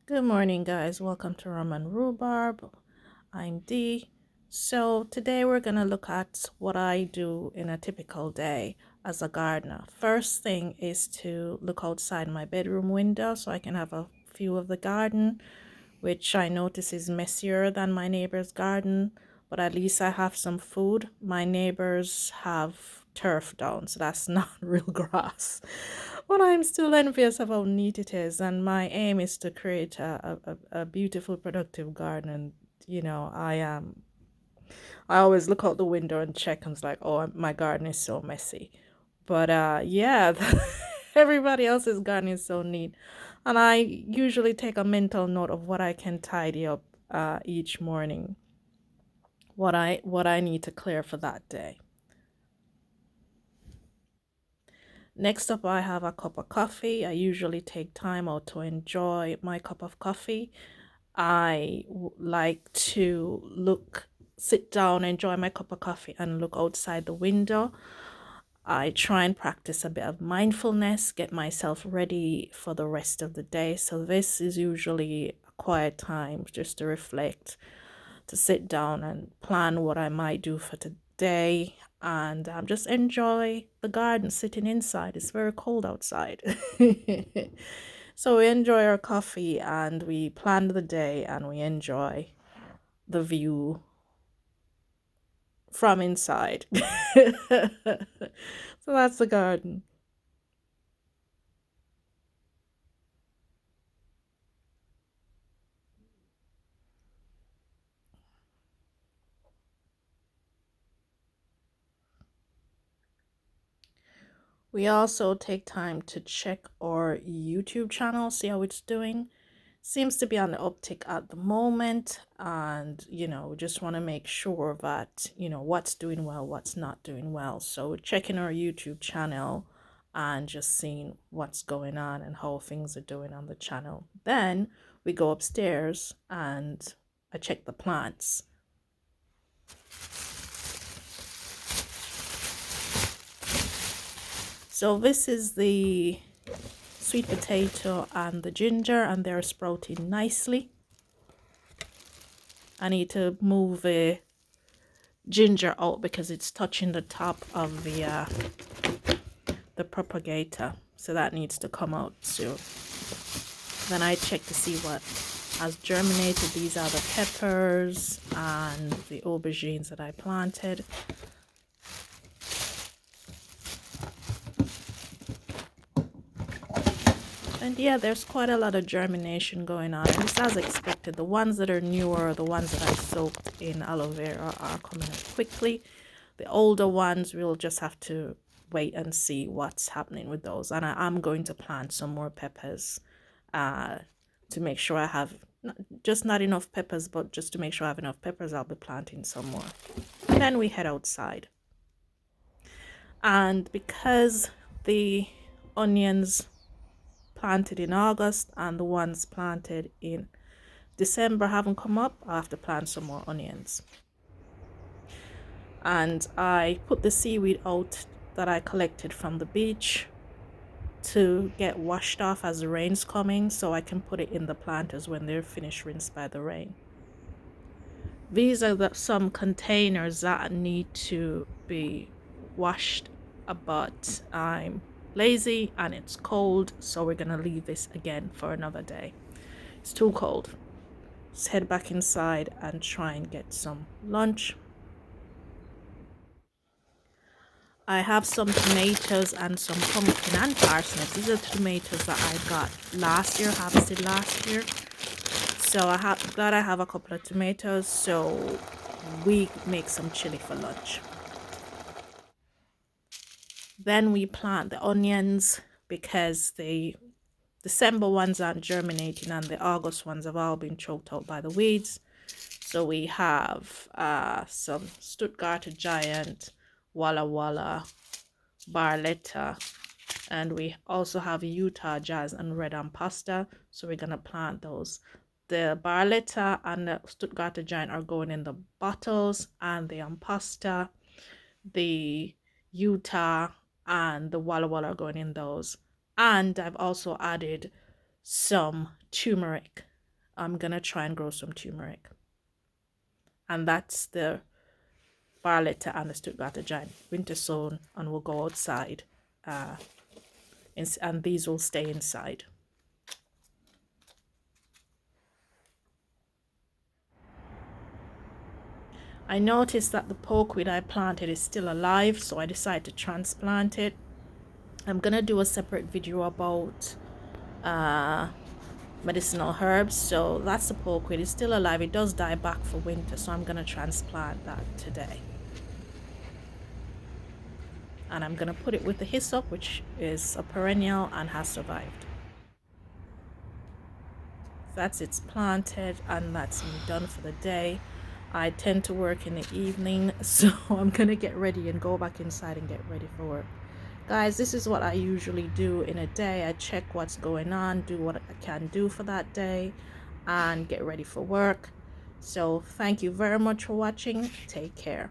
Good morning, guys. Welcome to Rum and Rhubarb. I'm Dee. So, today we're going to look at what I do in a typical day as a gardener. First thing is to look outside my bedroom window so I can have a view of the garden, which I notice is messier than my neighbor's garden, but at least I have some food. My neighbors have turf down, so that's not real grass. But I'm still envious of how neat it is, and my aim is to create a beautiful, productive garden. And I always look out the window and check, and it's like, oh, my garden is so messy. But yeah, everybody else's garden is so neat. And I usually take a mental note of what I can tidy up each morning, what I need to clear for that day. Next up, I have a cup of coffee. I usually take time out to enjoy my cup of coffee. Like to sit down, enjoy my cup of coffee, and look outside the window. I try and practice a bit of mindfulness, get myself ready for the rest of the day. So, this is usually a quiet time just to reflect, to sit down and plan what I might do for today, and just enjoy the garden sitting inside. It's very cold outside. So we enjoy our coffee and we plan the day and we enjoy the view from inside. So that's the garden. We also take time to check our YouTube channel, see how it's doing. Seems to be on the uptick at the moment, and we just want to make sure that what's doing well, what's not doing well. So checking our YouTube channel and just seeing what's going on and how things are doing on the channel. Then we go upstairs and I check the plants. So this is the sweet potato and the ginger, and they're sprouting nicely. I need to move the ginger out because it's touching the top of the propagator, so that needs to come out soon. Then I check to see what has germinated. These are the peppers and the aubergines that I planted. And yeah, there's quite a lot of germination going on. And it's as expected. The ones that are newer, the ones that I soaked in aloe vera, are coming up quickly. The older ones, we'll just have to wait and see what's happening with those. And I'm going to plant some more peppers to make sure I have not enough peppers, but just to make sure I have enough peppers, I'll be planting some more. And then we head outside. And because the onions planted in August and the ones planted in December haven't come up, I have to plant some more onions. And I put the seaweed out that I collected from the beach to get washed off as the rain's coming, so I can put it in the planters when they're finished rinsed by the rain. These are some containers that need to be washed, but I'm lazy and it's cold, so we're gonna leave this again for another day. It's too cold. Let's head back inside and try and get some lunch. I have some tomatoes and some pumpkin and parsnips. These are tomatoes that I got last year, harvested last year. So glad I have a couple of tomatoes, so we make some chili for lunch. Then we plant the onions because the December ones aren't germinating and the August ones have all been choked out by the weeds. So we have some Stuttgarter Giant, Walla Walla, Barletta, and we also have Utah Jazz and Red Pasta. So we're gonna plant those. The Barletta and the Stuttgarter Giant are going in the bottles, and the Ampasta, the Utah, and the Walla Walla are going in those. And I've also added some turmeric I'm gonna try and grow some turmeric. And that's the Barletta and the Stuttgarter giant, winter sown, and will go outside, and these will stay inside. I noticed that the pokeweed I planted is still alive, so I decided to transplant it. I'm gonna do a separate video about medicinal herbs. So that's the pokeweed. It's still alive. It does die back for winter, so I'm gonna transplant that today. And I'm gonna put it with the hyssop, which is a perennial and has survived. That's it's planted, and that's me done for the day. I tend to work in the evening, so I'm gonna get ready and go back inside and get ready for work. Guys, this is what I usually do in a day. I check what's going on, do what I can do for that day, and get ready for work. So thank you very much for watching. Take care.